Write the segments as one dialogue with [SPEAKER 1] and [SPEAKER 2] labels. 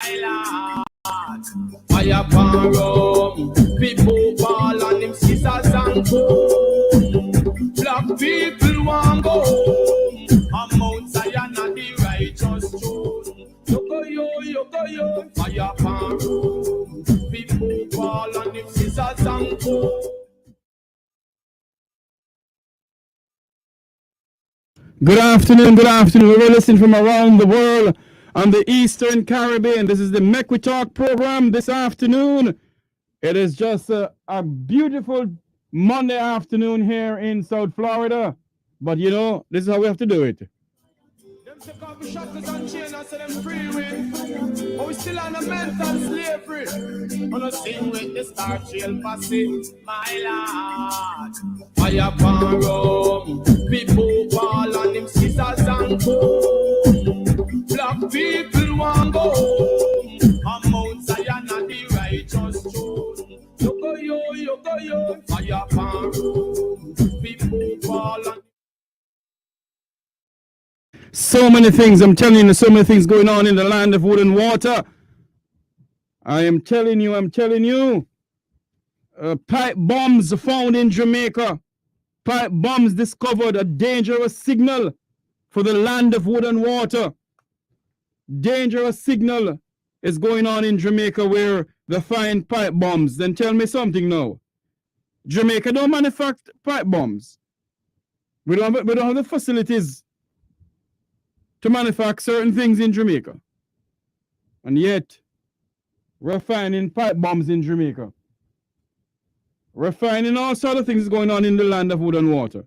[SPEAKER 1] my lord. Fire pan rum, people ball on him scissors and comb. Black people want go home. On Mount Zion and the righteous throne. Yoko yo, fire pan rum, people ball on him scissors and comb.
[SPEAKER 2] Good afternoon. We're listening from around the world on the Eastern Caribbean. This is the Make We Talk program this afternoon. It is just a beautiful Monday afternoon here in South Florida. But you know, this is how we have to do it.
[SPEAKER 1] Them take off the shackles and chains and say them free with. But we still on a mental slavery. Wanna sing with the Star Trail posse, my lord. Fire pan rum, people ball on them scissors and comb. Black people want go home. On Mount Zion and the righteous throne. Yoko yo, fire pan rum, people ball on.
[SPEAKER 2] So many things, I'm telling you, so many things going on in the land of wood and water. I am telling you. Pipe bombs found in Jamaica. Pipe bombs discovered, a dangerous signal for the land of wood and water. Dangerous signal is going on in Jamaica where they find pipe bombs. Then tell me something now. Jamaica don't manufacture pipe bombs. We don't have the facilities to manufacture certain things in Jamaica. And yet, we're finding pipe bombs in Jamaica. We're finding all sorts of things going on in the land of wood and water.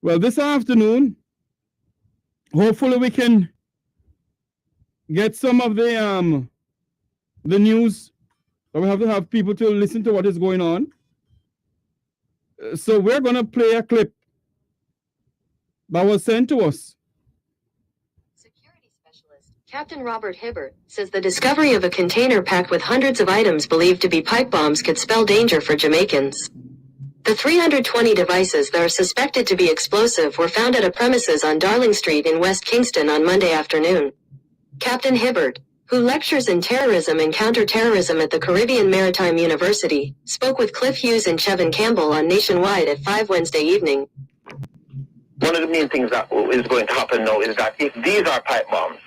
[SPEAKER 2] Well, this afternoon, hopefully we can get some of the news. But we have to have people to listen to what is going on. So we're going to play a clip that was sent to us.
[SPEAKER 3] Captain Robert Hibbert says the discovery of a container packed with hundreds of items believed to be pipe bombs could spell danger for Jamaicans. The 320 devices that are suspected to be explosive were found at a premises on Darling Street in West Kingston on Monday afternoon. Captain Hibbert, who lectures in terrorism and counterterrorism at the Caribbean Maritime University, spoke with Cliff Hughes and Chevin Campbell on Nationwide at 5 Wednesday evening.
[SPEAKER 4] One of the main things that is going to happen now is that if these are pipe bombs,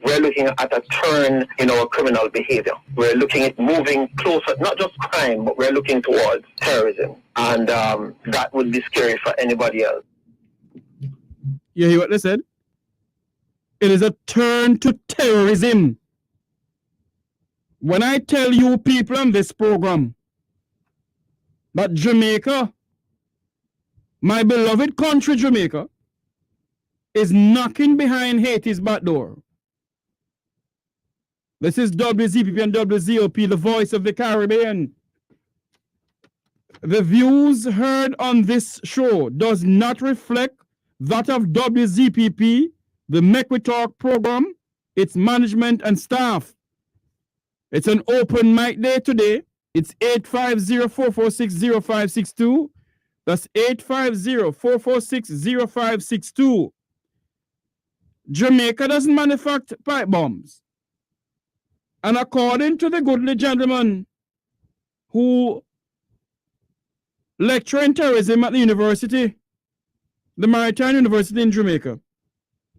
[SPEAKER 4] we're looking at a turn in our criminal behavior. We're looking at moving closer, not just crime, but we're looking towards terrorism. And that would be scary for anybody else.
[SPEAKER 2] You hear what they said? It is a turn to terrorism. When I tell you people on this program that Jamaica, my beloved country Jamaica, is knocking behind Haiti's back door. This is WZPP and WZOP, the voice of the Caribbean. The views heard on this show does not reflect that of WZPP, the Make We Talk program, its management and staff. It's an open mic day today. It's 850-446-0562. That's 850-446-0562. Jamaica doesn't manufacture pipe bombs. And according to the goodly gentleman who lectured in terrorism at the university, the Maritime University in Jamaica,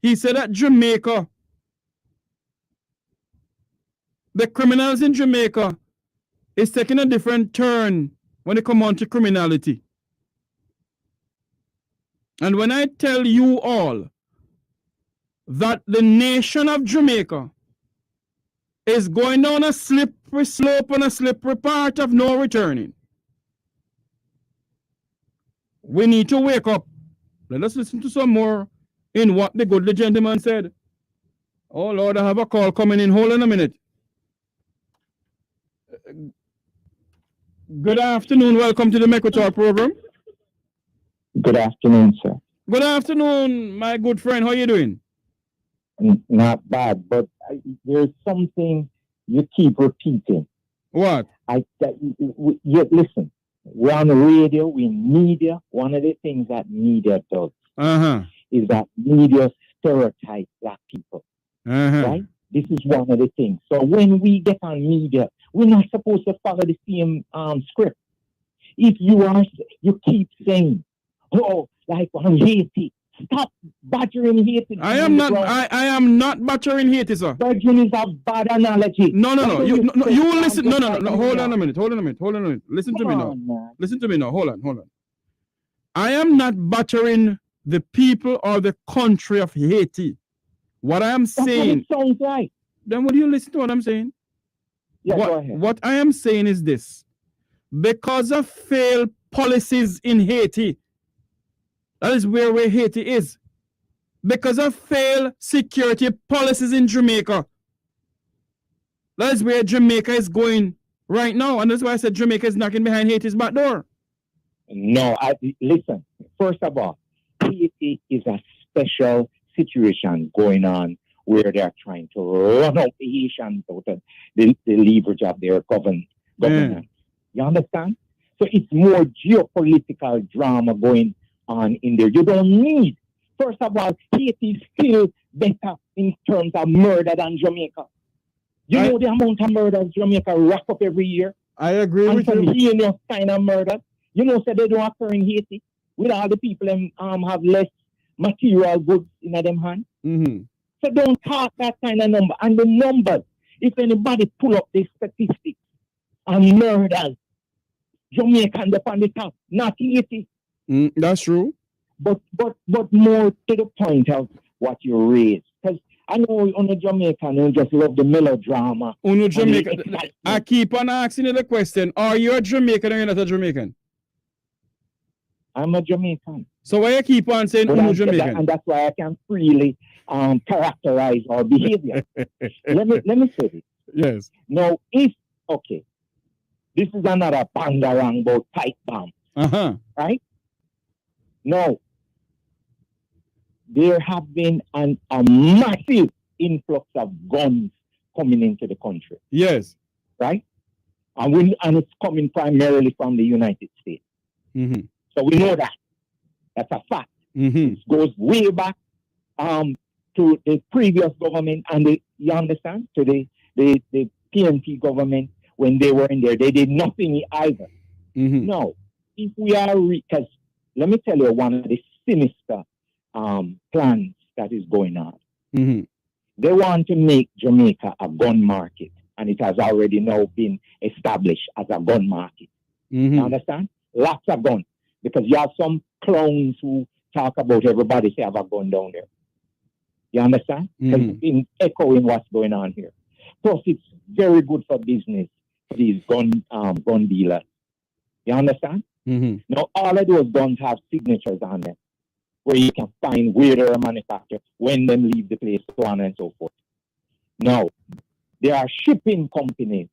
[SPEAKER 2] he said that Jamaica, the criminals in Jamaica is taking a different turn when it comes on to criminality. And when I tell you all that the nation of Jamaica is going down a slippery slope and a slippery part of no returning, we need to wake up. Let us listen to some more in what the goodly gentleman said. Oh Lord, I have a call coming in. Hold on a minute. Good afternoon. Welcome to the Make We Talk program.
[SPEAKER 5] Good afternoon, sir.
[SPEAKER 2] Good afternoon, my good friend. How are you doing?
[SPEAKER 5] Not bad, but there's something you keep repeating.
[SPEAKER 2] What?
[SPEAKER 5] Listen, we're on the radio, we're in media. One of the things that media does is that media stereotype black people, right? This is one of the things. So when we get on media, we're not supposed to follow the same script. If you keep saying, oh, like on Haiti, stop badgering Haiti.
[SPEAKER 2] I am not butchering Haiti, sir.
[SPEAKER 5] Badgering is a bad analogy.
[SPEAKER 2] No. You will listen. No. Hold on a minute. Listen to me now.
[SPEAKER 5] Man.
[SPEAKER 2] Listen to me now. Hold on. I am not butchering the people or the country of Haiti. What I am saying.
[SPEAKER 5] That's what it sounds like.
[SPEAKER 2] Then would you listen to what I'm saying?
[SPEAKER 5] Yeah, go ahead.
[SPEAKER 2] What I am saying is this. Because of failed policies in Haiti, that is where Haiti is. Because of failed security policies in Jamaica, that is where Jamaica is going right now. And that's why I said Jamaica is knocking behind Haiti's back door.
[SPEAKER 5] No, listen. First of all, Haiti is a special situation going on where they're trying to run out the Haitians out of the leverage of their government. You understand? So it's more geopolitical drama going on in there. You don't need, first of all, Haiti is still better in terms of murder than Jamaica. You know the amount of murders Jamaica rack up every year?
[SPEAKER 2] I agree with you.
[SPEAKER 5] And heinous kind of murder. You know, so they don't occur in Haiti. With all the people have less material goods in them hands.
[SPEAKER 2] Mm-hmm.
[SPEAKER 5] So don't talk that kind of number. And the numbers, if anybody pull up the statistics on murders, Jamaican upon the top, not Haiti.
[SPEAKER 2] That's true.
[SPEAKER 5] But more to the point of what you raised. Because I know on the Jamaican, you just love the melodrama.
[SPEAKER 2] Jamaican. I keep on asking you the question, are you a Jamaican or you're not a Jamaican?
[SPEAKER 5] I'm a Jamaican.
[SPEAKER 2] So why you keep on saying Jamaican?
[SPEAKER 5] And that's why I can freely characterize our behavior. let me say this.
[SPEAKER 2] Yes.
[SPEAKER 5] Now, this is another bangarang about pipe bomb. Right? No. There have been a massive influx of guns coming into the country.
[SPEAKER 2] Yes.
[SPEAKER 5] Right? And it's coming primarily from the United States.
[SPEAKER 2] Mm-hmm.
[SPEAKER 5] So we know that. That's a fact.
[SPEAKER 2] Mm-hmm.
[SPEAKER 5] It goes way back to the previous government and you understand? To the PNP government when they were in there. They did nothing either.
[SPEAKER 2] Mm-hmm.
[SPEAKER 5] No. If we are, because let me tell you one of the sinister plans that is going on.
[SPEAKER 2] Mm-hmm.
[SPEAKER 5] They want to make Jamaica a gun market, and it has already now been established as a gun market.
[SPEAKER 2] Mm-hmm.
[SPEAKER 5] You understand? Lots of guns. Because you have some clowns who talk about everybody say have a gun down there. You understand? Because it's been echoing what's going on here. Plus, it's very good for business for these gun dealers. You understand?
[SPEAKER 2] Mm-hmm.
[SPEAKER 5] Now, all of those guns have signatures on them, where you can find where they're manufactured, when them leave the place, so on and so forth. Now, there are shipping companies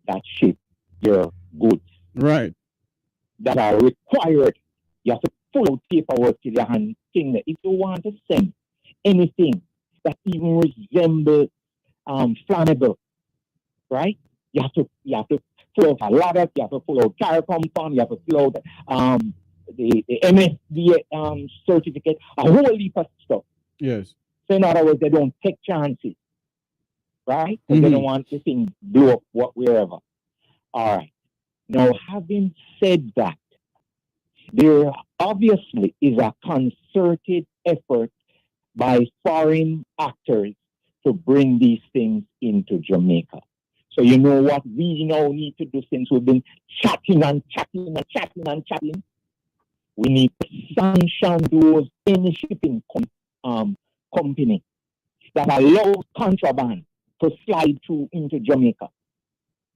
[SPEAKER 5] that ship your goods.
[SPEAKER 2] Right.
[SPEAKER 5] That are required. You have to pull out paperwork to your hand. If you want to send anything that even resembles flammable, right? You have to pull out a ladder, you have to pull out CARICOM form, you have to pull out the MSD certificate, a whole heap of stuff.
[SPEAKER 2] Yes.
[SPEAKER 5] So in other words, they don't take chances, right? Because they don't want the thing blow up wherever. All right. Now, having said that, there obviously is a concerted effort by foreign actors to bring these things into Jamaica. So you know what we now need to do, since we've been chatting? We need to sanction those any shipping company that allows contraband to slide through into Jamaica,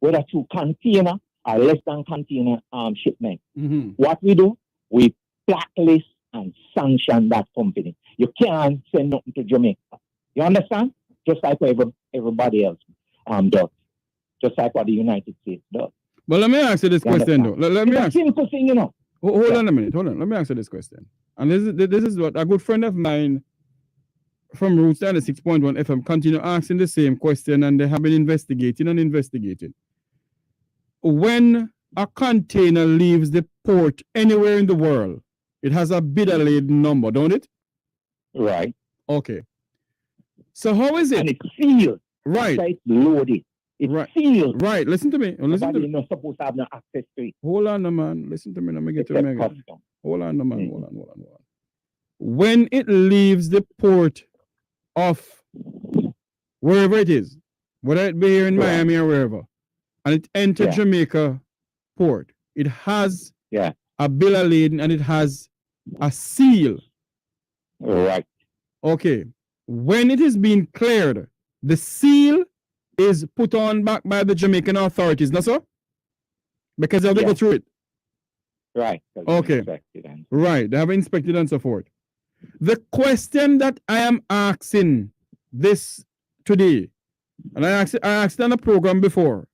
[SPEAKER 5] whether through container or less than container shipment.
[SPEAKER 2] Mm-hmm.
[SPEAKER 5] What we do, we blacklist and sanction that company. You can't send nothing to Jamaica. You understand? Just like what everybody else does. Just like what the United States does.
[SPEAKER 2] But let me ask you this question, though. Let me ask.
[SPEAKER 5] Simple thing, you know.
[SPEAKER 2] Hold on a minute. Hold on. Let me ask you this question. And this is what a good friend of mine from Roots 6.1 FM continue asking the same question, and they have been investigating. When a container leaves the port anywhere in the world, it has a bidder laden number, don't it?
[SPEAKER 5] Right.
[SPEAKER 2] Okay. So how is it?
[SPEAKER 5] And it's sealed.
[SPEAKER 2] Right.
[SPEAKER 5] After it's loaded, it's
[SPEAKER 2] Right.
[SPEAKER 5] sealed.
[SPEAKER 2] Right. Listen to me. Listen to
[SPEAKER 5] Nobody
[SPEAKER 2] me.
[SPEAKER 5] not supposed to have no access to it.
[SPEAKER 2] Hold on, no, man. Listen to me. Let me get to
[SPEAKER 5] Except
[SPEAKER 2] me again.
[SPEAKER 5] custom.
[SPEAKER 2] Hold on, no, man.
[SPEAKER 5] Mm.
[SPEAKER 2] Hold on. When it leaves the port of wherever it is, whether it be here in
[SPEAKER 5] Right.
[SPEAKER 2] Miami or wherever, and it enters
[SPEAKER 5] Yeah.
[SPEAKER 2] Jamaica port, it has
[SPEAKER 5] Yeah.
[SPEAKER 2] a bill of lading and it has a seal.
[SPEAKER 5] Right.
[SPEAKER 2] Okay. When it is being cleared, the seal is put on back by the Jamaican authorities, no sir? Because they have to
[SPEAKER 5] Yeah.
[SPEAKER 2] go through it.
[SPEAKER 5] Right. 'Cause
[SPEAKER 2] Okay.
[SPEAKER 5] it's infected and-
[SPEAKER 2] Right. They have inspected and so forth. The question that I am asking this today, and I asked on the program before,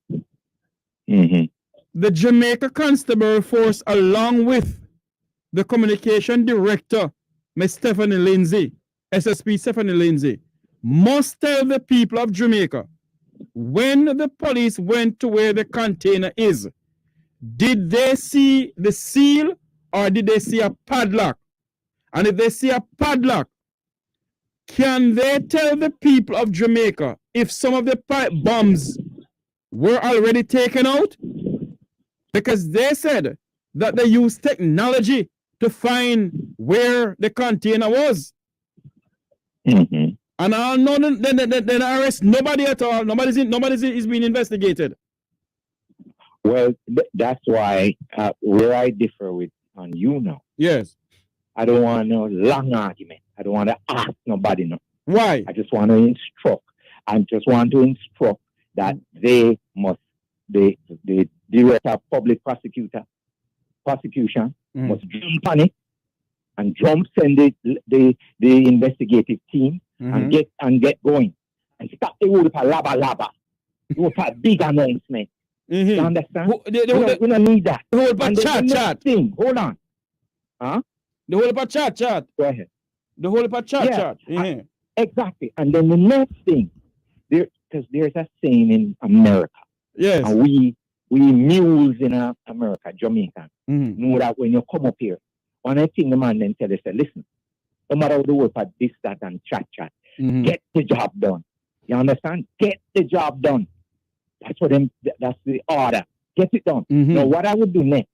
[SPEAKER 5] Mhm.
[SPEAKER 2] the Jamaica Constabulary Force, along with the communication director, Ms. Stephanie Lindsay, SSP Stephanie Lindsay, must tell the people of Jamaica when the police went to where the container is, did they see the seal or did they see a padlock? And if they see a padlock, can they tell the people of Jamaica if some of the pipe bombs were already taken out? Because they said that they used technology to find where the container was.
[SPEAKER 5] Mhm.
[SPEAKER 2] And I know then arrest nobody at all. Nobody's is being investigated.
[SPEAKER 5] Well, that's why where I differ with on you now.
[SPEAKER 2] Yes.
[SPEAKER 5] I don't want no long argument. I don't want to ask nobody no.
[SPEAKER 2] Why?
[SPEAKER 5] I just want to instruct. I just want to instruct that they must, the director of public prosecution
[SPEAKER 2] Mhm.
[SPEAKER 5] must jump on it and send the investigative team
[SPEAKER 2] Mhm.
[SPEAKER 5] and get going and stop the whole laba. You want a big announcement. You
[SPEAKER 2] Mhm.
[SPEAKER 5] understand?
[SPEAKER 2] Who- The
[SPEAKER 5] We don't need that.
[SPEAKER 2] whole
[SPEAKER 5] And
[SPEAKER 2] part
[SPEAKER 5] the
[SPEAKER 2] chat.
[SPEAKER 5] next thing, hold on.
[SPEAKER 2] The whole part chat.
[SPEAKER 5] Go ahead.
[SPEAKER 2] The whole part chat.
[SPEAKER 5] Yeah.
[SPEAKER 2] Mhm.
[SPEAKER 5] Exactly. And then the next thing, because there's a saying in America,
[SPEAKER 2] Yes.
[SPEAKER 5] and we mules in America, Jamaican,
[SPEAKER 2] Mhm.
[SPEAKER 5] know that when you come up here, one thing the man then tell us, listen, no matter what the work at this, that, and chat,
[SPEAKER 2] Mhm.
[SPEAKER 5] get the job done. You understand? Get the job done. That's what them. That's the order. Get it done.
[SPEAKER 2] Mhm.
[SPEAKER 5] Now, what I would do next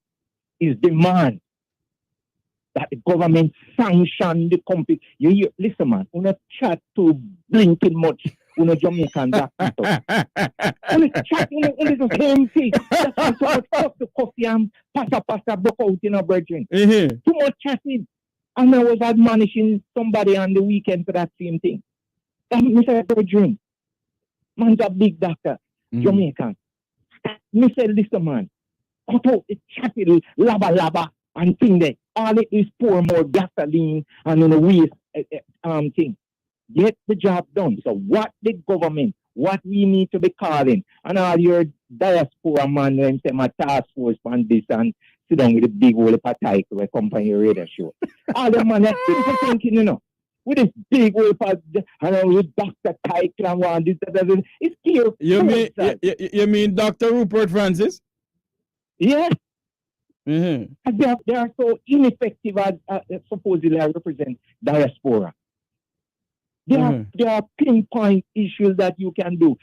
[SPEAKER 5] is demand that the government sanction the company. You hear, listen, man, we not chat to blinking much. We not Jamaican black people. We chat, we the same thing. That's why so much stuff to coffee and pasta broke out in our brethren.
[SPEAKER 2] Mhm.
[SPEAKER 5] Too much chatting. And I was admonishing somebody on the weekend for that same thing. That Mr. Brethren, man's a big doctor,
[SPEAKER 2] Mhm.
[SPEAKER 5] Jamaican. Me say, listen, man, cut out the chatting, laba, and thing there. All it is pour more gasoline and in a waste thing. Get the job done. So what the government, what we need to be calling, and all your diaspora man when say my task force on this and sit down with the big old title where company radio show. All the man are simple thinking, you know. With this big old and with Dr. Title and one this, that. It's clear.
[SPEAKER 2] You mean Dr. Rupert Francis?
[SPEAKER 5] Yeah.
[SPEAKER 2] Mhm.
[SPEAKER 5] And they are so ineffective as supposedly I represent diaspora. There are pinpoint issues that you can do.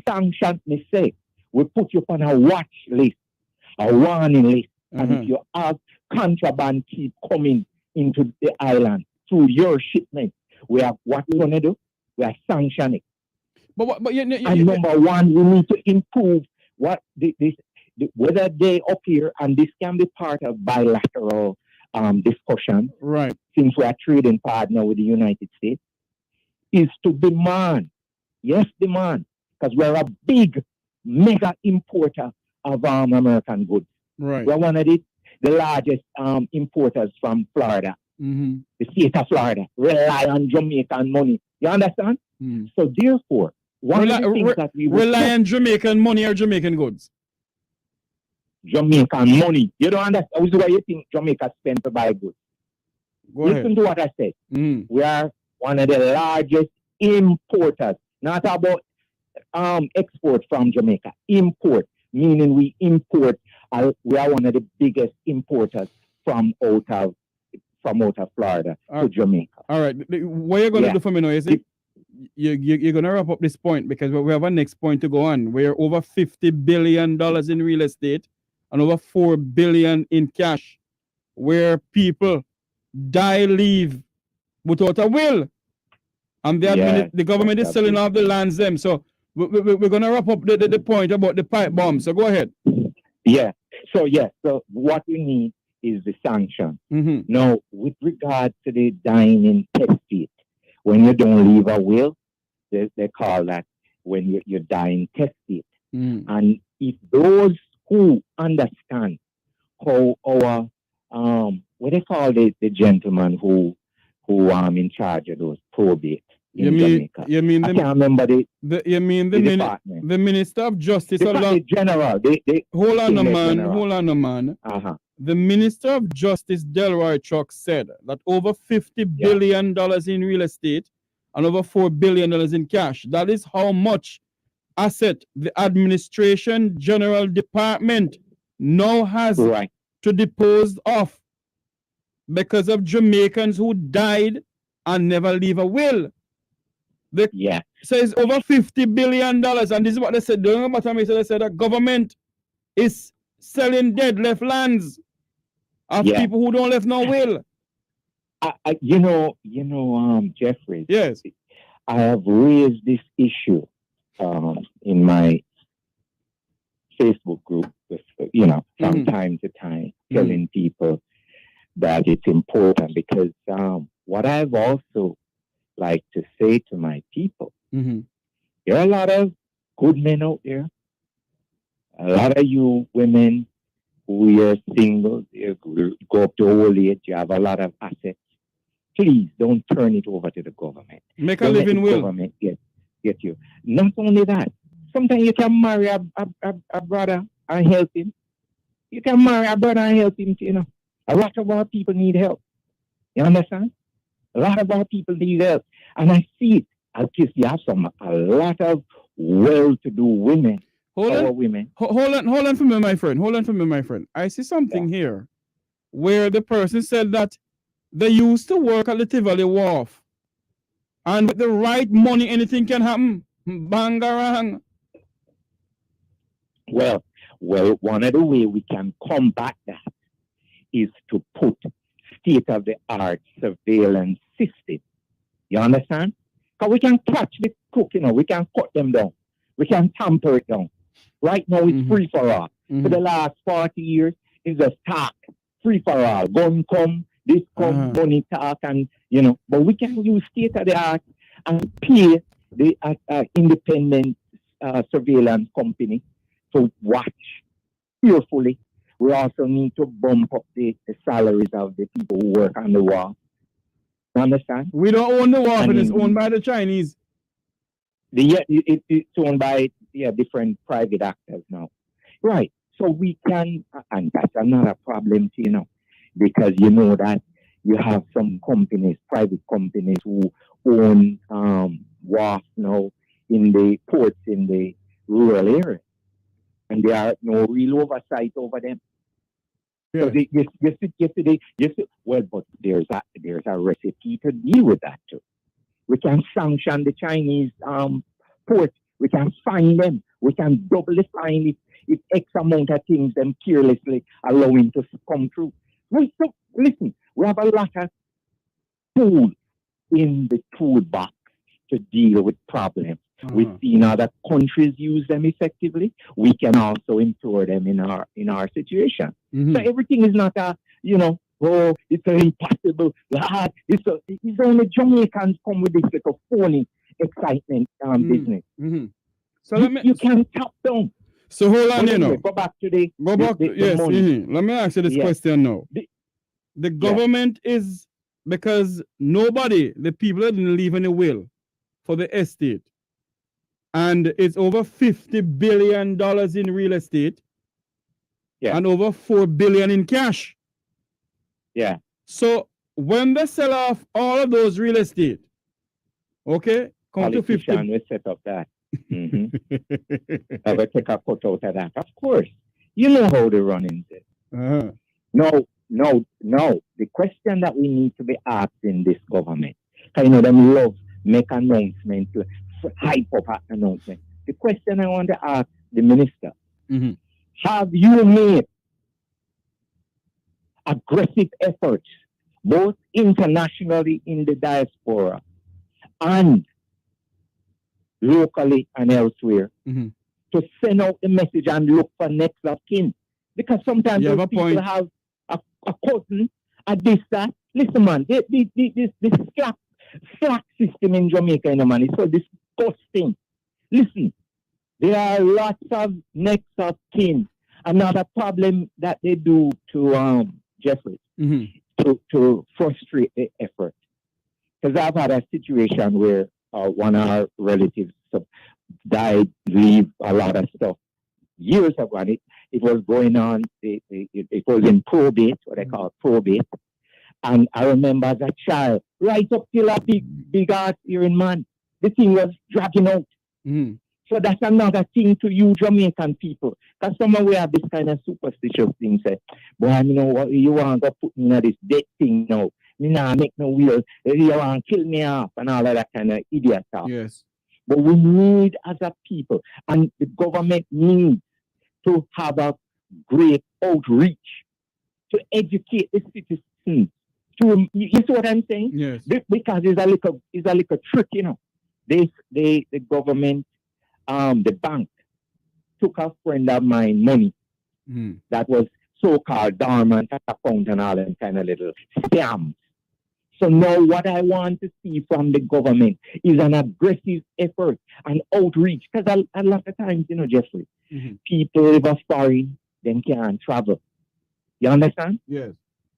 [SPEAKER 5] Sanction, me say, we put you on a watch list, a warning list. And if you have contraband keep coming into the island through your shipment, we have what we're going to do? We are sanctioning.
[SPEAKER 2] But
[SPEAKER 5] And number one, we need to improve what whether they appear, and this can be part of bilateral discussion,
[SPEAKER 2] right?
[SPEAKER 5] Since we are trading partner with the United States, is to demand, because we're a big, mega importer of American goods.
[SPEAKER 2] Right.
[SPEAKER 5] We're one of the largest importers from Florida.
[SPEAKER 2] Mm-hmm.
[SPEAKER 5] The state of Florida rely on Jamaican money. You understand?
[SPEAKER 2] Mm.
[SPEAKER 5] So therefore, one of the things that we
[SPEAKER 2] rely on Jamaican money or Jamaican goods.
[SPEAKER 5] Jamaican money. You don't understand. Which is why you think Jamaica spend to buy goods. Listen to what I said.
[SPEAKER 2] Mm.
[SPEAKER 5] We are one of the largest importers. Not about export from Jamaica. Import, meaning we import. We are one of the biggest importers from out of Florida to Jamaica.
[SPEAKER 2] All right. What are you going to do for me now? You see? you're gonna wrap up this point because we have a next point to go on. We're over $50 billion in real estate and over $4 billion in cash, where people die, leave without a will, and the government is selling off the lands them. So we're gonna wrap up the point about the pipe bomb. So go ahead.
[SPEAKER 5] Yeah. So what we need is the sanction.
[SPEAKER 2] Mm-hmm.
[SPEAKER 5] Now, with regard to the dying in testate, when you don't leave a will, they call that when you're dying testate.
[SPEAKER 2] Mm.
[SPEAKER 5] And if those who understand how our what they call the gentleman who in charge of those probate in Jamaica.
[SPEAKER 2] You mean
[SPEAKER 5] I can't remember the
[SPEAKER 2] department. The Minister of Justice
[SPEAKER 5] the general.
[SPEAKER 2] Hold on a man.
[SPEAKER 5] Uh-huh.
[SPEAKER 2] The Minister of Justice Delroy Chuck said that over $50 billion in real estate and over $4 billion in cash. That is how much asset the Administration General Department now has to dispose of because of Jamaicans who died and never leave a will. So it's over $50 billion, and this is what they said. During the time they said that government is selling dead left lands of people who don't left no will.
[SPEAKER 5] Jeffrey.
[SPEAKER 2] Yes.
[SPEAKER 5] I have raised this issue in my Facebook group, from time to time, telling people that it's important because what I've also like to say to my people, there are a lot of good men out there, a lot of you women who are single, you go up to old age, you have a lot of assets. Please don't turn it over to the government.
[SPEAKER 2] Make a living will.
[SPEAKER 5] Government get you. Not only that, sometimes you can marry a brother and help him. You can marry a brother and help him, A lot of our people need help. You understand? A lot of our people need help. And I see it. I guess you have a lot of well-to-do women.
[SPEAKER 2] Hold on for me, my friend. I see something here where the person said that they used to work at the Tivoli Wharf. And with the right money, anything can happen. Bangarang.
[SPEAKER 5] Well, one of the ways we can combat that is to put state-of-the-art surveillance system. You understand? Because we can catch the crook, we can cut them down. We can tamper it down. Right now, it's free for all. For the last 40 years, it's a talk. Free for all. Gun come, this come, money talk, and, But we can use state-of-the-art and pay the independent surveillance company to watch carefully. We also need to bump up the salaries of the people who work on the wharf. You understand?
[SPEAKER 2] We don't own the wharf, and it's owned by the Chinese.
[SPEAKER 5] It's owned by different private actors now. Right. So we can, and that's another problem, because that you have some companies, private companies who own wharf now in the ports in the rural area. And there are no real oversight over them.
[SPEAKER 2] Yeah.
[SPEAKER 5] So but there's a recipe to deal with that too. We can sanction the Chinese ports. We can fine them. We can double the fine if X amount of things them carelessly allowing to come through. Listen, we have a lot of tools in the toolbox to deal with problems. We've seen other countries use them effectively. We can also employ them in our situation. So everything is not it's impossible. It's only Jamaicans come with this little phony excitement business.
[SPEAKER 2] So
[SPEAKER 5] you can tap down.
[SPEAKER 2] So hold on,
[SPEAKER 5] Go back to the
[SPEAKER 2] yes.
[SPEAKER 5] money.
[SPEAKER 2] Let me ask you this question now. The government is, because the people didn't leave any will for the estate. And it's over $50 billion in real estate and over $4 billion in cash.
[SPEAKER 5] Yeah.
[SPEAKER 2] So when they sell off all of those real estate, come to 50.
[SPEAKER 5] We set up that. I will take a cut out of that. Of course. You know how they run into it. No. The question that we need to be asked in this government, them love make announcements, to hype up an announcement. The question I want to ask the minister, have you made aggressive efforts, both internationally in the diaspora and locally and elsewhere, to send out the message and look for next of kin? Because sometimes those people have a cousin, a this, that. Listen, man, this slack system in Jamaica, man, is so disgusting. Listen, there are lots of next of kin. Another problem that they do to Jeffrey to frustrate the effort. Because I've had a situation where one of our relatives died, leave a lot of stuff years ago, and it was going on. It was in probate, what they call probate. And I remember as a child, right up till a big ass hearing man, the thing was dragging out. So that's another thing to you Jamaican people. Because someone we have this kind of superstitious thing, say, boy, you know what, you want to put me in this dead thing now. Me nah make no will. You want to kill me off and all of that kind of idiot stuff.
[SPEAKER 2] Yes.
[SPEAKER 5] But we need as a people, and the government needs to have a great outreach to educate the citizens. You see what I'm saying?
[SPEAKER 2] Yes.
[SPEAKER 5] Because it's a little trick, you know. The government, the bank took a friend of mine money that was so-called dormant account and all them kind of little scams. So now what I want to see from the government is an aggressive effort and outreach. Because a lot of times, you know, Jeffrey, people live a foreign, then can't travel. You understand?
[SPEAKER 2] Yes.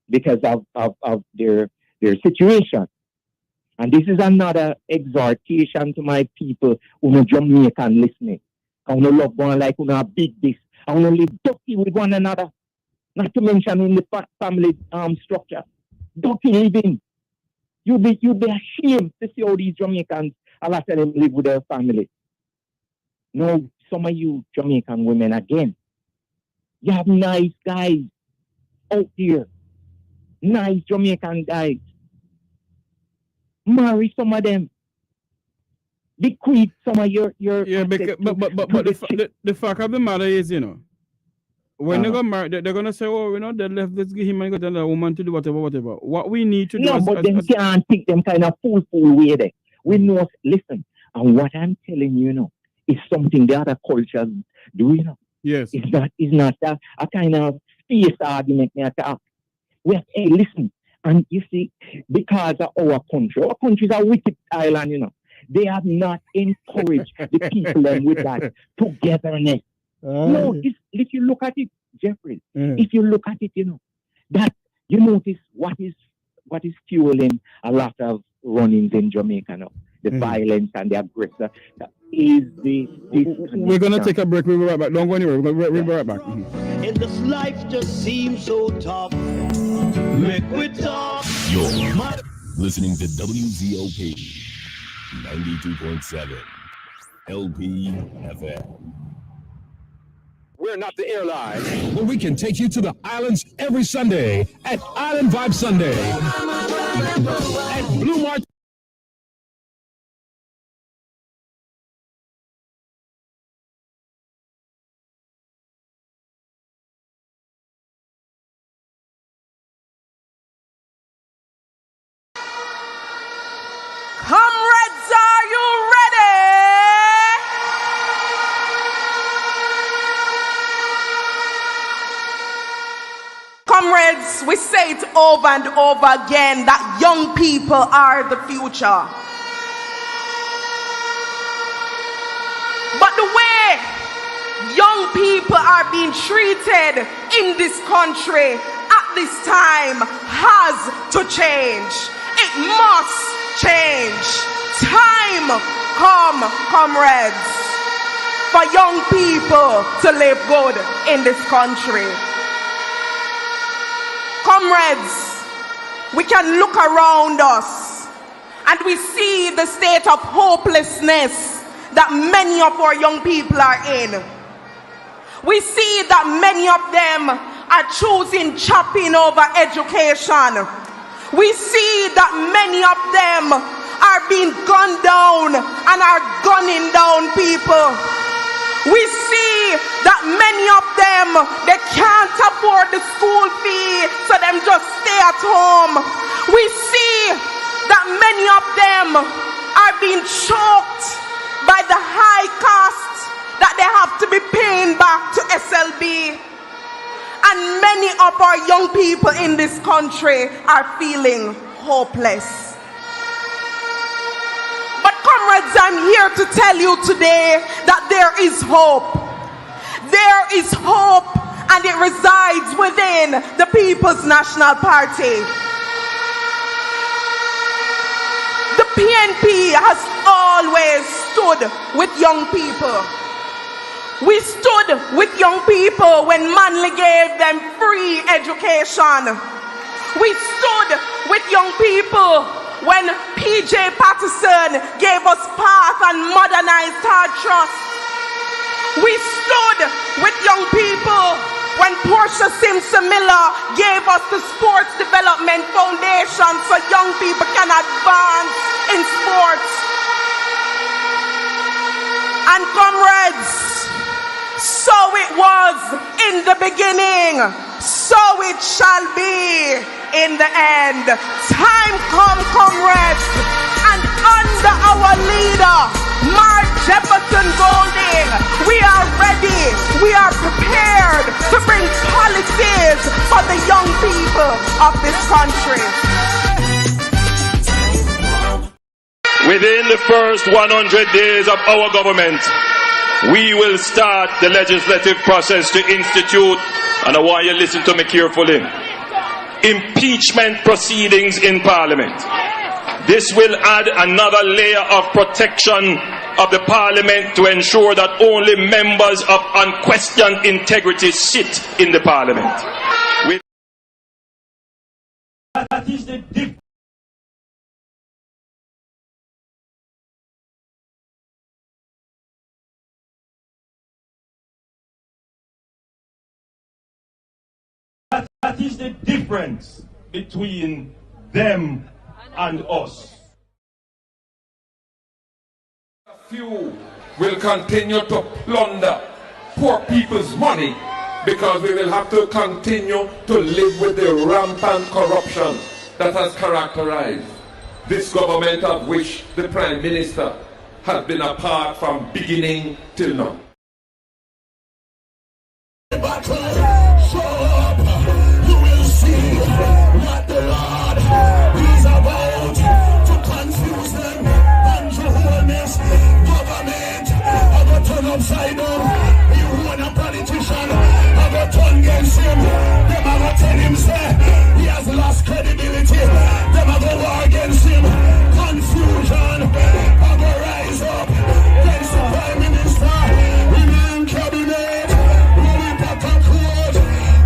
[SPEAKER 5] Because of their situation. And this is another exhortation to my people who are Jamaican listening. I want to love one like who are big this. I want to live dirty with one another. Not to mention in the family structure. Dirty living. You'd be ashamed to see how these Jamaicans, a lot of them live with their family. No, some of you Jamaican women again, you have nice guys out there. Nice Jamaican guys. Marry some of them. Bequeath some of your
[SPEAKER 2] yeah, because, but the fact of the matter is, you know, when they go married, they're gonna say, oh, you know, they left, let's give him and got another woman to do whatever. What we need to do
[SPEAKER 5] can't think them kind of fool way there. We know, listen, and what I'm telling you, know, is something the other cultures do, you know.
[SPEAKER 2] Yes.
[SPEAKER 5] It's not that a kind of space argument they talk. We have, hey, listen, and you see, because of our country is a wicked island, you know. They have not encouraged the people with that togetherness. No, if you look at it, Jeffrey, if you look at it, you know, that you notice what is fueling a lot of run-ins in Jamaica now. The violence and the aggressor is
[SPEAKER 2] we're gonna take a break. We'll be right back. Don't go anywhere. We'll be right back.
[SPEAKER 6] And this life just seems so tough. Make we talk.
[SPEAKER 7] You're listening to WZOP 92.7 LP FM.
[SPEAKER 8] We're not the airline, but we can take you to the islands every Sunday at Island Vibe Sunday at Blue March.
[SPEAKER 9] Comrades, are you ready? Comrades, we say it over and over again that young people are the future. But the way young people are being treated in this country at this time has to change. It must change. Time come, comrades, for young people to live good in this country. Comrades, we can look around us and we see the state of hopelessness that many of our young people are in. We see that many of them are choosing chopping over education. We see that many of them are being gunned down and are gunning down people. We see that many of them, they can't afford the school fee, so them just stay at home. We see that many of them are being choked by the high cost that they have to be paying back to SLB. And many of our young people in this country are feeling hopeless. But comrades, I'm here to tell you today that there is hope. There is hope, and it resides within the People's National Party. The PNP has always stood with young people. We stood with young people when Manley gave them free education. We stood with young people when PJ Patterson gave us path and modernized our trust. We stood with young people when Portia Simpson Miller gave us the Sports Development Foundation so young people can advance in sports. And comrades, so it was in the beginning, so it shall be in the end. Time come, comrades, and under our leader, Mark Jefferson Golding, we are ready, we are prepared to bring policies for the young people of this country.
[SPEAKER 10] Within the first 100 days of our government, we will start the legislative process to institute, and I want you to listen to me carefully, impeachment proceedings in Parliament. This will add another layer of protection of the Parliament to ensure that only members of unquestioned integrity sit in the Parliament.
[SPEAKER 6] That is the difference. That is the difference between them and us.
[SPEAKER 11] Few will continue to plunder poor people's money because we will have to continue to live with the rampant corruption that has characterized this government, of which the Prime Minister has been a part from beginning till now.
[SPEAKER 1] Upside down, you want a politician, I go turn against him. Them I go tell him say he has lost credibility. Them I go war against him. Confusion, I go rise up against the Prime Minister. We in cabinet, we put a court,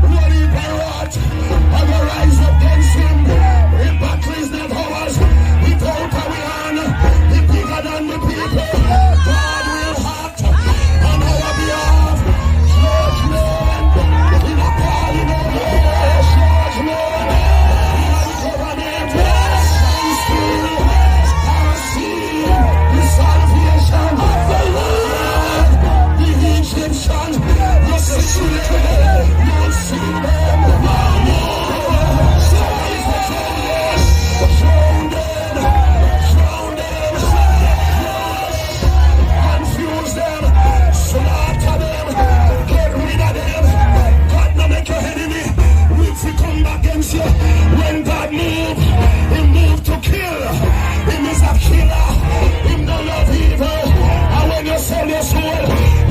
[SPEAKER 1] we rot. I go rise up against him. The battle is not ours. We don't carry on. It's bigger than the people. God will have to. When God move, he move to kill. He is a killer. He no love evil. And when you sell your soul,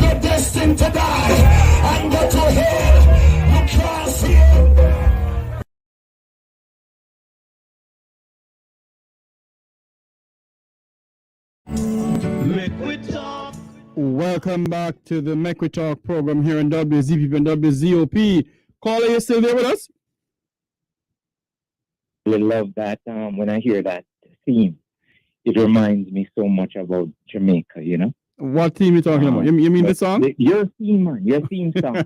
[SPEAKER 1] you're destined to die and go to hell. You can't see
[SPEAKER 2] Welcome back to the Make We Talk program here on WZPP and WZOP. Caller, you still there with us?
[SPEAKER 5] I love that. When I hear that theme, it reminds me so much about Jamaica, you know.
[SPEAKER 2] What theme are you talking about? You mean the song?
[SPEAKER 5] Your theme, man. Your theme song.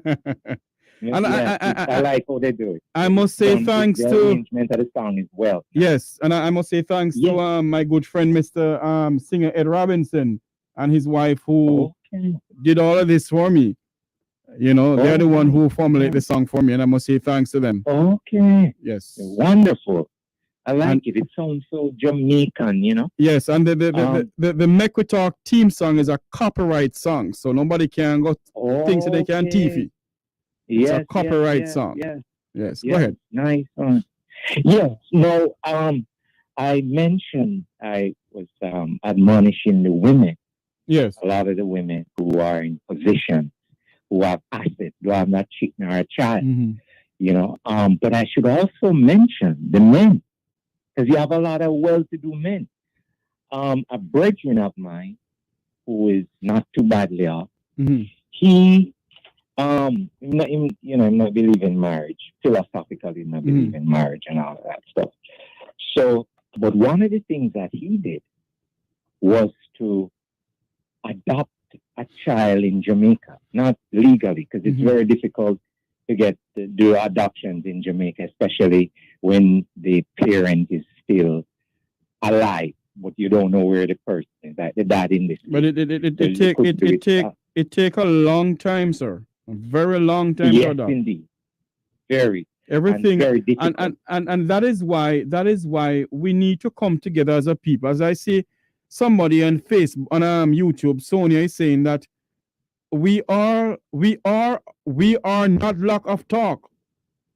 [SPEAKER 2] And
[SPEAKER 5] I like how they do it.
[SPEAKER 2] I must say thanks
[SPEAKER 5] the
[SPEAKER 2] to
[SPEAKER 5] arrangement of the song as well.
[SPEAKER 2] Yes, and I must say thanks to my good friend Mr. Singer Ed Robinson and his wife who did all of this for me. You know, they're the one who formulated the song for me, and I must say thanks to them.
[SPEAKER 5] Okay.
[SPEAKER 2] Yes.
[SPEAKER 5] Wonderful. I like it. It sounds so Jamaican, you know.
[SPEAKER 2] Yes, and the Make We Talk theme song is a copyright song, so nobody can go think that they can TV. It's a copyright song. Yes. Go ahead.
[SPEAKER 5] Nice one. Yes. No. I mentioned I was admonishing the women.
[SPEAKER 2] Yes.
[SPEAKER 5] A lot of the women who are in position, who have assets, who have not chick nor a child. You know. But I should also mention the men, because you have a lot of well-to-do men. A brethren of mine who is not too badly off. He, I'm not believe in marriage. Philosophically, not believe in marriage and all of that stuff. So, but one of the things that he did was to adopt a child in Jamaica, not legally, because it's very difficult to do adoptions in Jamaica, especially when the parent is still alive, but you don't know where the person is, like the dad in this.
[SPEAKER 2] But it take a long time, sir. A very long time to adopt.
[SPEAKER 5] Indeed. Very.
[SPEAKER 2] Everything
[SPEAKER 5] very difficult.
[SPEAKER 2] And that is why we need to come together as a people. As I see somebody on Facebook, on YouTube, Sonia is saying that we are not lack of talk.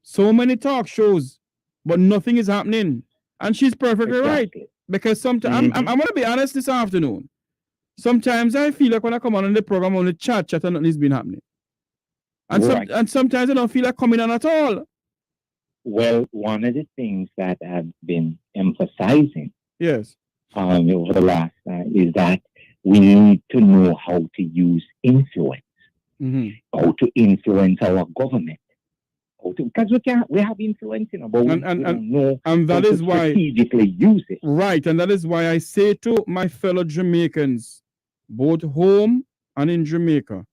[SPEAKER 2] So many talk shows, but nothing is happening. And she's perfectly right. Because sometimes I'm gonna be honest this afternoon. Sometimes I feel like when I come on the program, only chat and nothing's been happening. And sometimes I don't feel like coming on at all.
[SPEAKER 5] Well, one of the things that I've been emphasizing over the last is that we need to know how to use influence, how to influence our government. Because we have influence, you know, but we don't know
[SPEAKER 2] and that is why
[SPEAKER 5] strategically use it.
[SPEAKER 2] Right, and that is why I say to my fellow Jamaicans, both home and in Jamaica,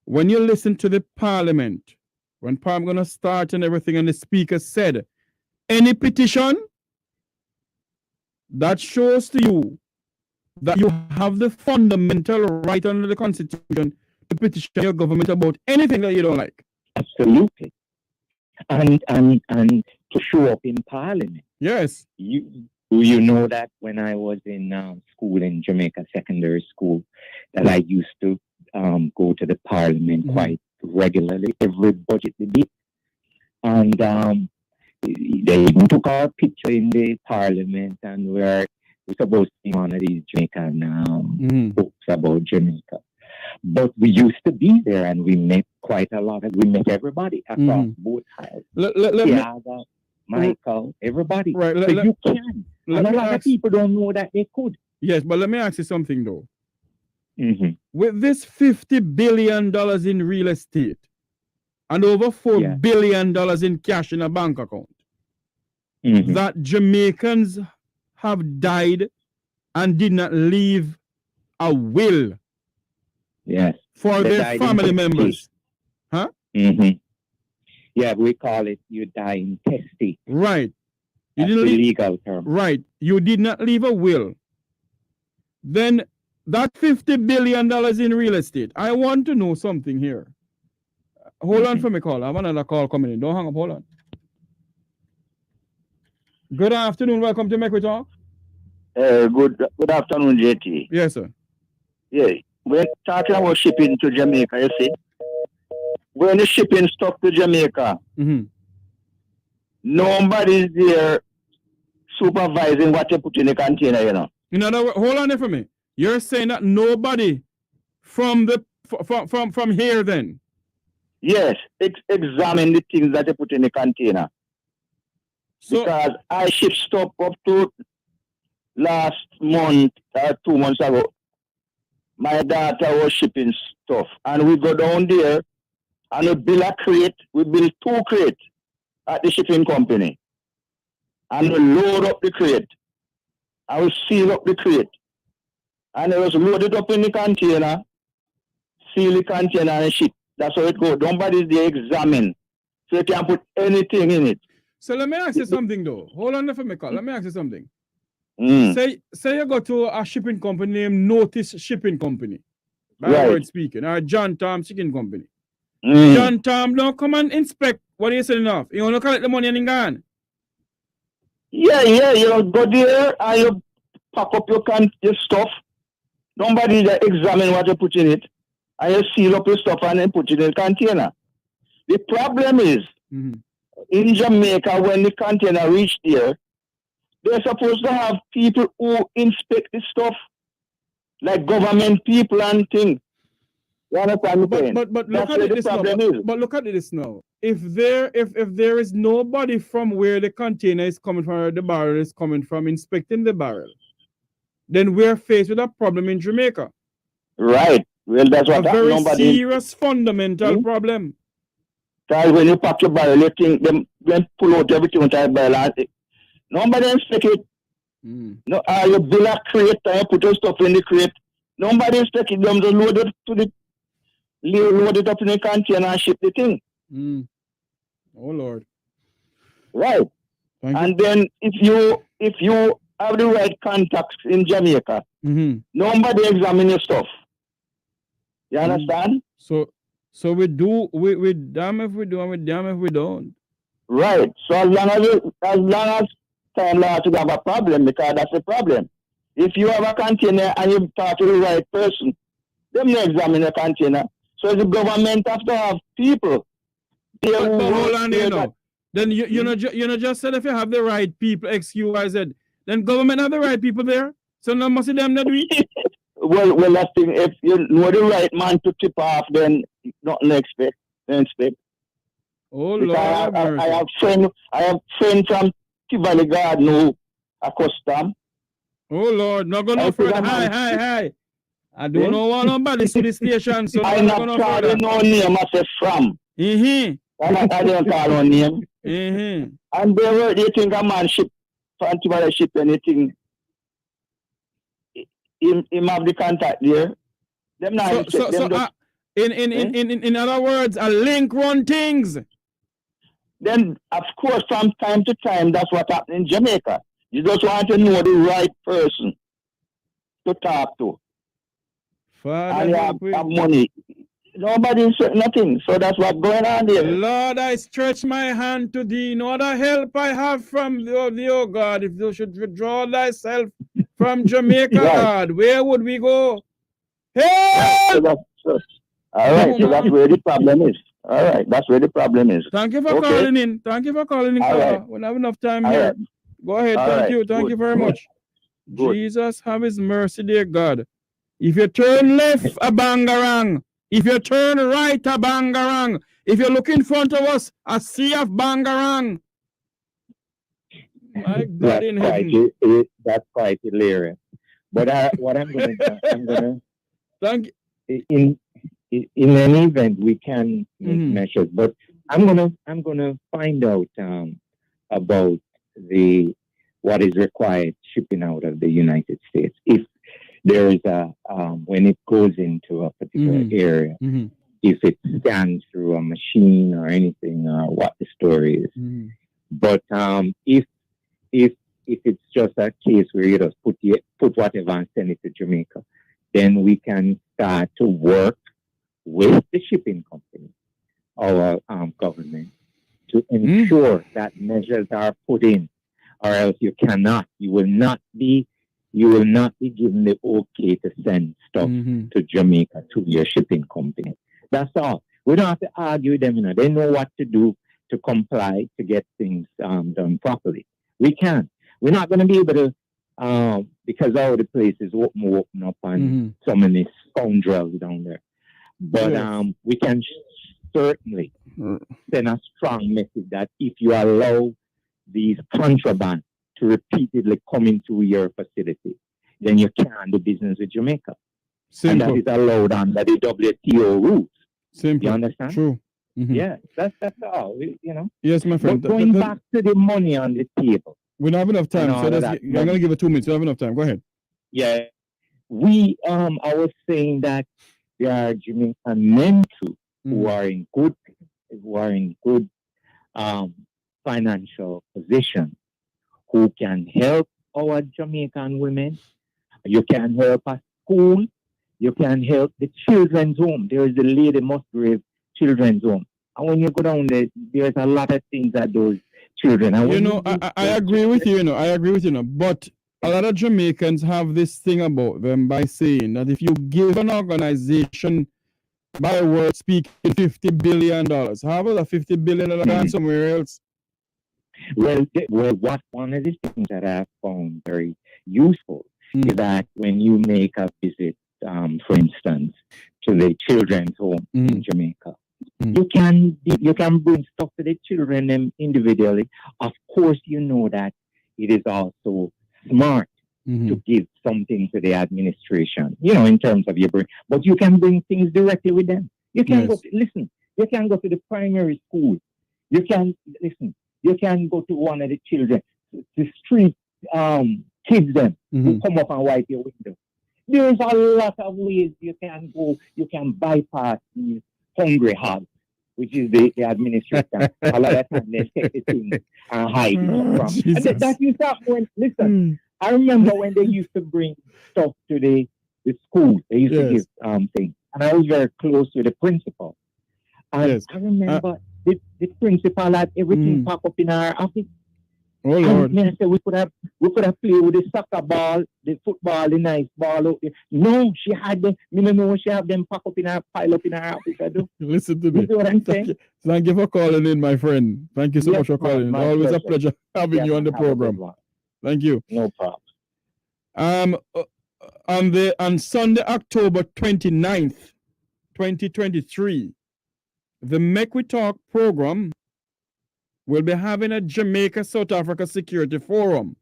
[SPEAKER 2] when you listen to the Parliament, when Parliament going to start and everything, and the Speaker said, any petition that shows to you that you have the fundamental right under the Constitution to petition your government about anything that you don't like.
[SPEAKER 5] Absolutely. And to show up in Parliament.
[SPEAKER 2] Yes.
[SPEAKER 5] You know that when I was in school in Jamaica, secondary school, that I used to go to the Parliament quite regularly, every budget debate. And they even took our picture in the Parliament, and we're supposed to be one of these Jamaican books about Jamaica. But we used to be there, and we met we met everybody across both sides. Michael, everybody.
[SPEAKER 2] Right.
[SPEAKER 5] So you can. And a lot of people don't know that they could.
[SPEAKER 2] Yes, but let me ask you something, though. With this $50 billion in real estate and over $4 billion in cash in a bank account, that Jamaicans have died and did not leave a will for their family members. Huh?
[SPEAKER 5] Yeah, we call it you die in testate.
[SPEAKER 2] Right. You
[SPEAKER 5] That's
[SPEAKER 2] didn't
[SPEAKER 5] the
[SPEAKER 2] leave,
[SPEAKER 5] legal term.
[SPEAKER 2] Right. You did not leave a will. Then that $50 billion in real estate, I want to know something here. Hold on for me, call. I have another call coming in. Don't hang up. Hold on. Good afternoon. Welcome to Make We Talk.
[SPEAKER 12] Good afternoon, JT.
[SPEAKER 2] Yes, sir.
[SPEAKER 12] Yeah, we're talking about shipping to Jamaica, you see. When you're shipping stuff to Jamaica, nobody's there supervising what you put in the container, you know.
[SPEAKER 2] In other words, hold on there for me. You're saying that nobody from here then?
[SPEAKER 12] Yes, examine the things that you put in the container. So, because I shipped stuff up to last month or 2 months ago. My daughter was shipping stuff, and we go down there and we build a crate. We build 2 crates at the shipping company, and we load up the crate, and we seal up the crate, and it was loaded up in the container, seal the container, and ship That's how it goes. Nobody's there examine. So you can put anything in it.
[SPEAKER 2] So let me ask you something though. Hold on for me, Carl. Let me ask you something. Say you go to a shipping company named Notice Shipping Company. By word speaking. Or John Tom Shipping Company. John Tom don't come and inspect what you selling off. You want to collect the money and gone.
[SPEAKER 12] Yeah. You go there and you pack up your stuff. Nobody there examine what you put in it. And you seal up your stuff and then put it in the container. The problem is, in Jamaica, when the container reach there, they're supposed to have people who inspect the stuff, like government people and things. You understand what I'm saying?
[SPEAKER 2] But look at this now. But look at this now. If there is nobody from where the container is coming from or the barrel is coming from inspecting the barrel, then we're faced with a problem in Jamaica.
[SPEAKER 12] Right. Well, that's what
[SPEAKER 2] a very serious fundamental problem.
[SPEAKER 12] Because when you pack your barrel, you think them pull out everything out of the barrel. Nobody inspect it. No, you build a crate and you put your stuff in the crate. Nobody inspect it. Them just load it up in the container and ship the thing.
[SPEAKER 2] Oh Lord.
[SPEAKER 12] Right. And then if you have the right contacts in Jamaica, nobody examine your stuff. You understand?
[SPEAKER 2] So we damn if we do and we damn if we don't.
[SPEAKER 12] Right. So as long as time lasts, you have a problem, because that's the problem. If you have a container and you talk to the right person, them not examine the container. So the government have to have people.
[SPEAKER 2] But hold on, you know. Then you know just said if you have the right people, XYZ, then government have the right people there. So no must them not do it.
[SPEAKER 12] Well, I think if you know the right man to tip off, then nothing expect.
[SPEAKER 2] Oh Lord,
[SPEAKER 12] I have friends from Tivoli Garden who are custom.
[SPEAKER 2] Oh Lord, not gonna further. Hi. I don't know what nobody to the station, so
[SPEAKER 12] I'm not calling no name. I say from. I don't call no name. And they think a man ship, Tivoli ship anything. Him have the contact there. Them not
[SPEAKER 2] in other words, a link run things.
[SPEAKER 12] Then of course from time to time that's what happens in Jamaica. You just want to know the right person to talk to.
[SPEAKER 2] Father,
[SPEAKER 12] and you have money. Nobody said nothing. So that's what's going on there.
[SPEAKER 2] Lord, I stretch my hand to thee. No other help I have from thee, oh God. If thou should withdraw thyself from Jamaica, God, where would we go? Help!
[SPEAKER 12] All right, so that's where the problem is. All right, that's where the problem is.
[SPEAKER 2] Thank you for calling in. Thank you for calling in. Right. We don't have enough time here. Go ahead. Thank you. Thank you very much. Good. Jesus, have his mercy, dear God. If you turn left, a bangarang. If you turn right, a bangarang. If you look in front of us, a sea of bangarang. My God in heaven.
[SPEAKER 5] That's quite hilarious. But what I'm going to
[SPEAKER 2] thank you.
[SPEAKER 5] In any event, we can make measures. But I'm gonna find out about what is required shipping out of the United States. If there is when it goes into a particular area, if it scans through a machine or anything, or what the story is. But if it's just a case where you just put whatever and send it to Jamaica, then we can start to work with the shipping company, our government, to ensure that measures are put in, or else you will not be given the okay to send stuff to Jamaica to your shipping company. That's all. We don't have to argue with them. You know, they know what to do to comply to get things done properly. We can. We're not going to be able to, because all the places open up and so many scoundrels down there. But we can certainly send a strong message that if you allow these contraband to repeatedly come into your facility, then you can't do business with Jamaica. Simple. And that is allowed under the WTO rules.
[SPEAKER 2] Simple.
[SPEAKER 5] You understand?
[SPEAKER 2] True.
[SPEAKER 5] Yeah, that's all. You know.
[SPEAKER 2] Yes, my friend.
[SPEAKER 5] But going back to the money on the table.
[SPEAKER 2] We don't have enough time, so I'm going to give it 2 minutes. We don't have enough time. Go ahead.
[SPEAKER 5] Yeah. I was saying that there are Jamaican men too who are in good financial position, who can help our Jamaican women. You can help a school. You can help the children's home. There is the Lady Musgrave Children's Home. And when you go down there, there's a lot of things that those children. And
[SPEAKER 2] You know, I agree with you, I agree with you, but a lot of Jamaicans have this thing about them by saying that if you give an organization, by word speaking, $50 billion, how about the $50 billion gone somewhere else?
[SPEAKER 5] Well, what one of the things that I found very useful is that when you make a visit, for instance, to the children's home in Jamaica, you can bring stuff to the children them individually. Of course, you know that it is also smart to give something to the administration, in terms of your brain. But you can bring things directly with them. You can go to, you can go to the primary school. You can go to one of the children, the street kids them who come up and wipe your window. There's a lot of ways you can go. You can bypass these hungry hogs, which is the administration. A lot of times they take the thing and hide it from. And that used to happen when, I remember when they used to bring stuff to the school. They used to give things. And I was very close to the principal. And I remember the principal had everything packed up in our office.
[SPEAKER 2] Oh Lord!
[SPEAKER 5] And I said we could have played with the soccer ball, the football, the nice ball out there. No, she had them. She have them packed up in her pile up in her office. I do.
[SPEAKER 2] Listen to me.
[SPEAKER 5] You see what I'm saying?
[SPEAKER 2] Thank you for calling in, my friend. Thank you so much for calling. Always a pleasure having you on the program. Thank you.
[SPEAKER 5] No problem.
[SPEAKER 2] On Sunday, October 29th, 2023, the Make We Talk program will be having a Jamaica South Africa Security Forum.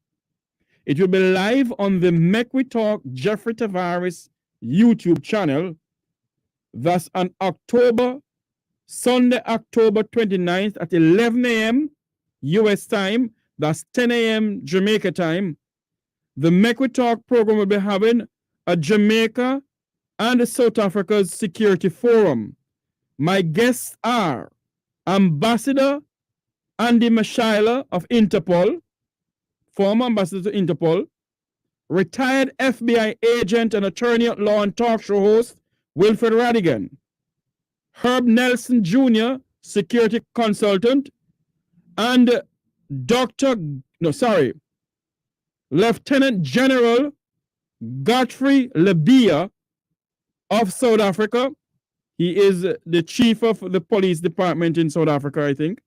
[SPEAKER 2] It will be live on the Make We Talk Jeffrey Tavares YouTube channel. Thus on Sunday, October 29th at 11 a.m. US time, that's 10 a.m. Jamaica time, the Make We Talk program will be having a Jamaica and South Africa's Security Forum. My guests are Ambassador Andy Mashaila of Interpol, former ambassador to Interpol, retired FBI agent and attorney at law and talk show host Wilfred Radigan, Herb Nelson Jr., security consultant, and Lieutenant General Godfrey Labia of South Africa. He is the chief of the police department in South Africa, I think.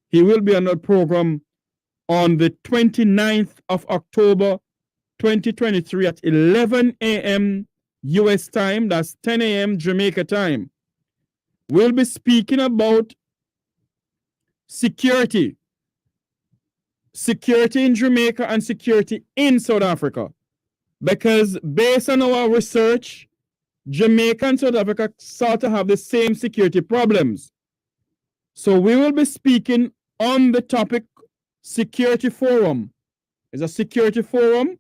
[SPEAKER 2] He will be on the program on the 29th of October, 2023 at 11 a.m. US time. That's 10 a.m. Jamaica time. We'll be speaking about security. Security in Jamaica and security in South Africa. Because based on our research, Jamaica and South Africa sort of have the same security problems. So we will be speaking on the topic Security Forum. It's a security forum.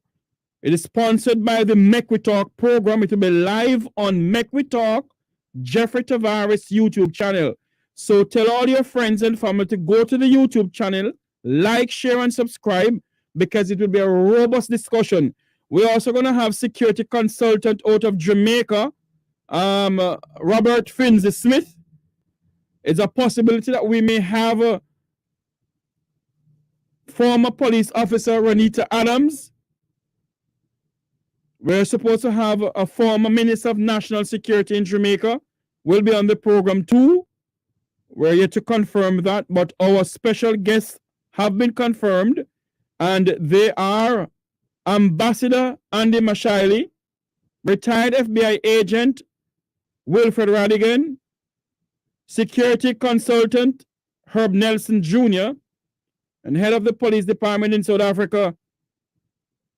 [SPEAKER 2] It is sponsored by the Make We Talk program. It will be live on Make We Talk Jeffrey Tavares YouTube channel. So tell all your friends and family to go to the YouTube channel, like, share, and subscribe, because it will be a robust discussion. We're also going to have security consultant out of Jamaica, Robert Finzi Smith. It's a possibility that we may have a former police officer, Renita Adams. We're supposed to have a former Minister of National Security in Jamaica. Will be on the program too. We're yet to confirm that, but our special guests have been confirmed, and they are Ambassador Andy Mashaila, retired FBI agent Wilfred Radigan, security consultant Herb Nelson Jr., and head of the police department in South Africa,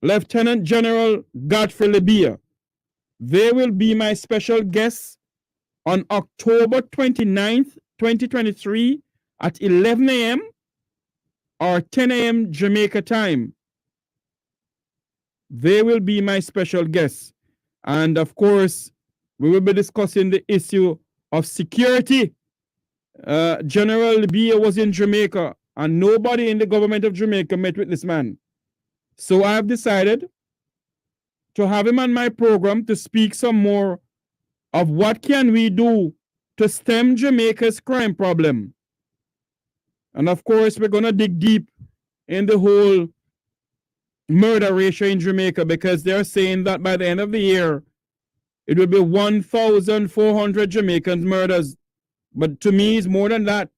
[SPEAKER 2] Lieutenant General Godfrey Labia. They will be my special guests on October 29th, 2023 at 11 a.m. or 10 a.m. Jamaica time. They will be my special guests. And of course, we will be discussing the issue of Security, General Libya, was in Jamaica, and nobody in the government of Jamaica met with this man. So I have decided to have him on my program to speak some more of what can we do to stem Jamaica's crime problem. And of course, we're going to dig deep in the whole murder ratio in Jamaica, because they're saying that by the end of the year, it will be 1,400 Jamaicans murders. But to me, it's more than that.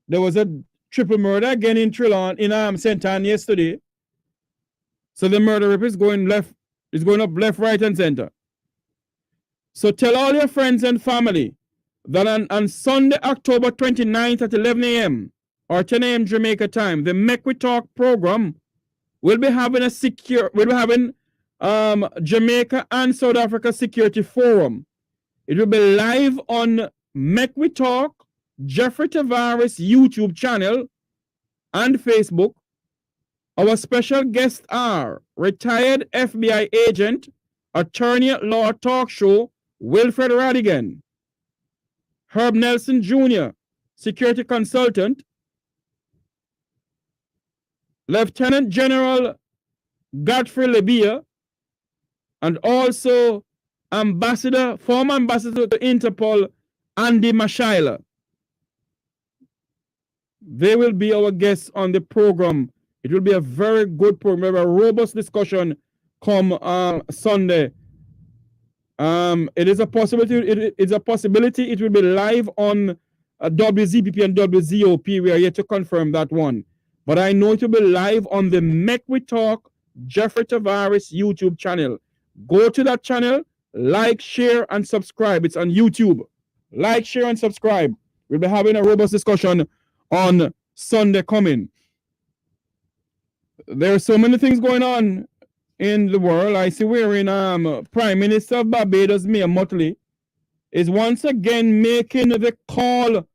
[SPEAKER 2] There was a triple murder again in Trelawny, in St. Ann yesterday. So the murder rate is going left, is going up left, right, and center. So tell all your friends and family that on Sunday, October 29th at 11 a.m. or 10 a.m. Jamaica time, the Make We Talk program will be having Jamaica and South Africa Security Forum. It will be live on Make We Talk, Jeffrey Tavares YouTube channel and Facebook. Our special guests are retired FBI agent, attorney at law talk show, Wilfred Radigan, Herb Nelson Jr., security consultant, Lieutenant General Godfrey Libya, and also former ambassador to Interpol, Andy Mashaila. They will be our guests on the program. It will be a very good program, a robust discussion come Sunday. It is a possibility. It's a possibility. It will be live on WZPP and WZOP. We are yet to confirm that one, but I know it will be live on the Make We Talk Jeffrey Tavares YouTube channel. Go to that channel, like, share, and subscribe. It's on YouTube. Like, share, and subscribe. We'll be having a robust discussion on Sunday coming. There are so many things going on in the world. I see we're in Prime Minister of Barbados, Mia Mottley, is once again making the call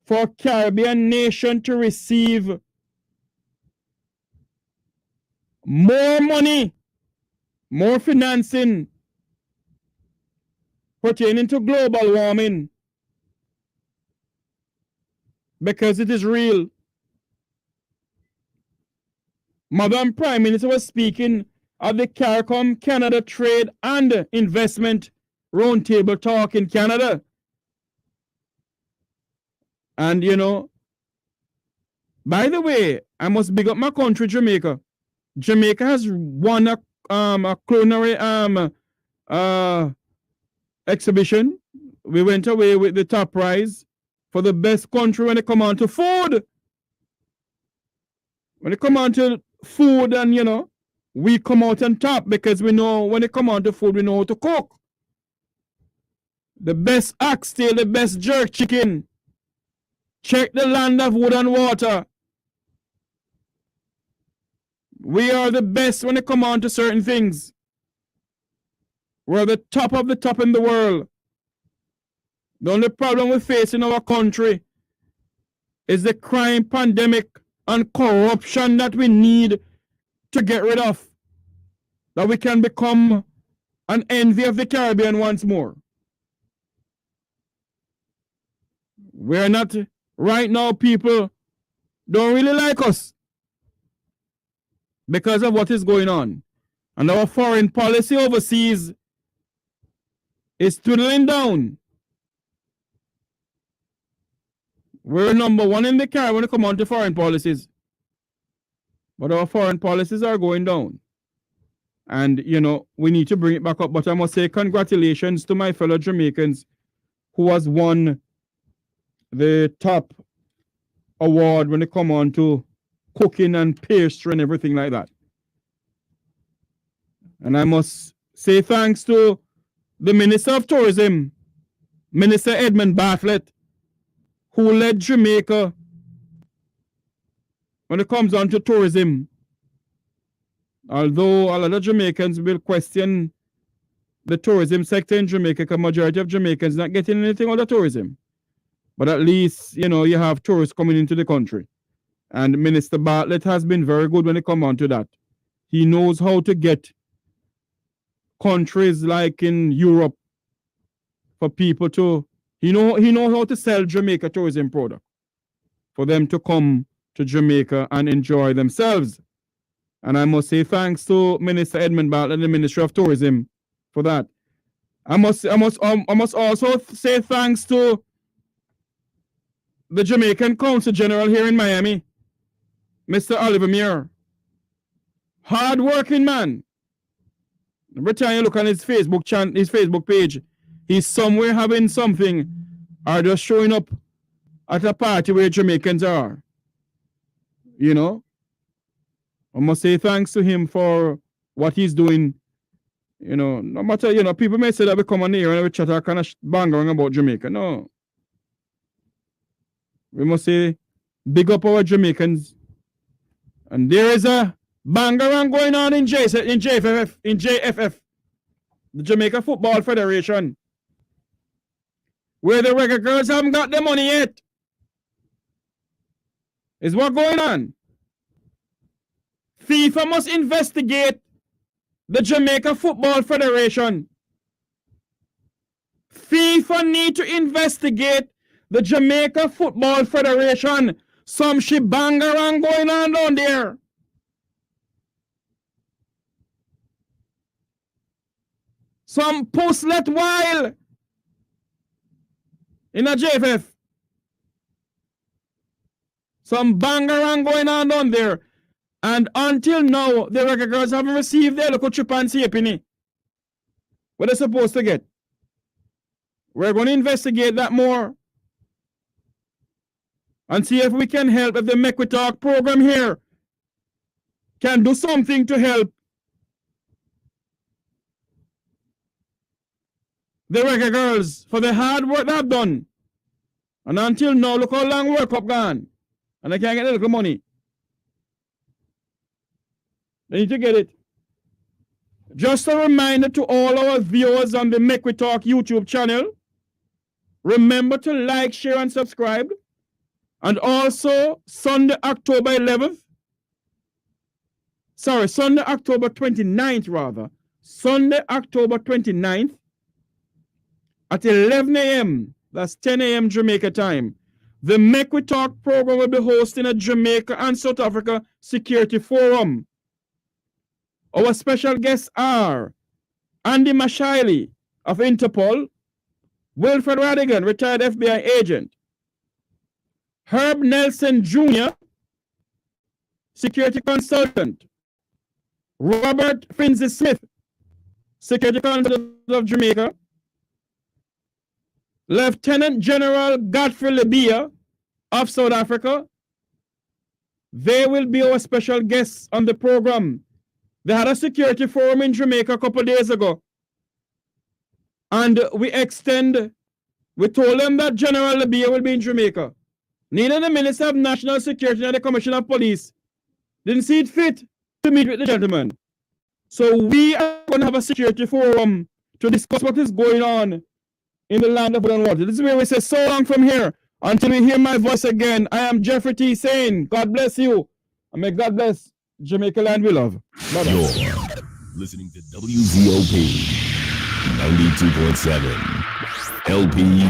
[SPEAKER 2] for Caribbean nation to receive more money, more financing pertaining to global warming, because it is real. Madam Prime Minister was speaking at the CARICOM Canada Trade and Investment Roundtable Talk in Canada. And, you know, by the way, I must big up my country, Jamaica. Jamaica has won a culinary exhibition. We went away with the top prize for the best country when it come on to food. When it come on to food, and you know, we come out on top because we know when it come on to food, we know how to cook. The best oxtail, the best jerk chicken. Check the land of wood and water. We are the best when it come on to certain things. We're the top of the top in the world. The only problem we face in our country is the crime pandemic and corruption that we need to get rid of, that we can become an envy of the Caribbean once more. We're not, right now, people don't really like us because of what is going on. And our foreign policy overseas is dwindling down. We're number one in the Caribbean when it comes on to foreign policies. But our foreign policies are going down. And, you know, we need to bring it back up. But I must say congratulations to my fellow Jamaicans who has won the top award when it comes on to cooking and pastry and everything like that. And I must say thanks to the Minister of Tourism, Minister Edmund Bartlett, who led Jamaica when it comes on to tourism. Although a lot of Jamaicans will question the tourism sector in Jamaica, because majority of Jamaicans not getting anything out of tourism. But at least, you know, you have tourists coming into the country. And Minister Bartlett has been very good when it comes on to that. He knows how to get countries like in Europe, for people to, he know how to sell Jamaica tourism product, for them to come to Jamaica and enjoy themselves. And I must say thanks to Minister Edmund Bartlett and the Ministry of Tourism for that. I must also say thanks to the Jamaican Consul General here in Miami, Mr. Oliver Muir. Hard-working man. Every time you look on his Facebook page, he's somewhere having something or just showing up at a party where Jamaicans are. You know? I must say thanks to him for what he's doing. You know, no matter, you know, people may say that we come on here and we chat a kind of bang around about Jamaica. No. We must say, big up our Jamaicans. And there is a bang around going on in JFF, the Jamaica Football Federation, where the Reggae Girls haven't got the money yet. Is what going on? FIFA must investigate the Jamaica Football Federation. FIFA need to investigate the Jamaica Football Federation. Some shebang around going on down there. Some post-let while in a JFF. Some bang around going on down there. And until now, the Reggae Girls haven't received their local chimpanzee penny. What they're supposed to get. We're going to investigate that more. And see if we can help, if the Make We Talk program here can do something to help the Reggae Girls for the hard work they've done. And until now, look how long World Cup gone. And they can't get a little money. They need to get it. Just a reminder to all our viewers on the Make We Talk YouTube channel. Remember to like, share, and subscribe. And also, Sunday, October 29th, Sunday, October 29th, at 11 a.m., that's 10 a.m. Jamaica time, the Make We Talk program will be hosting a Jamaica and South Africa Security Forum. Our special guests are Andy Mashiley of Interpol, Wilfred Radigan, retired FBI agent, Herb Nelson Jr., security consultant, Robert Finzi Smith, security consultant of Jamaica, Lieutenant General Godfrey Libia of South Africa. They will be our special guests on the program. They had a security forum in Jamaica a couple of days ago. And we told them that General Libia will be in Jamaica. Neither the Minister of National Security nor the Commissioner of Police didn't see it fit to meet with the gentleman. So we are going to have a security forum to discuss what is going on in the land of blood and water. This is where we say so long from here until we hear my voice again. I am Jeffrey T. saying, God bless you. And may God bless Jamaica land we love. Bye-bye.
[SPEAKER 7] You're listening to WZOP 92.7 LP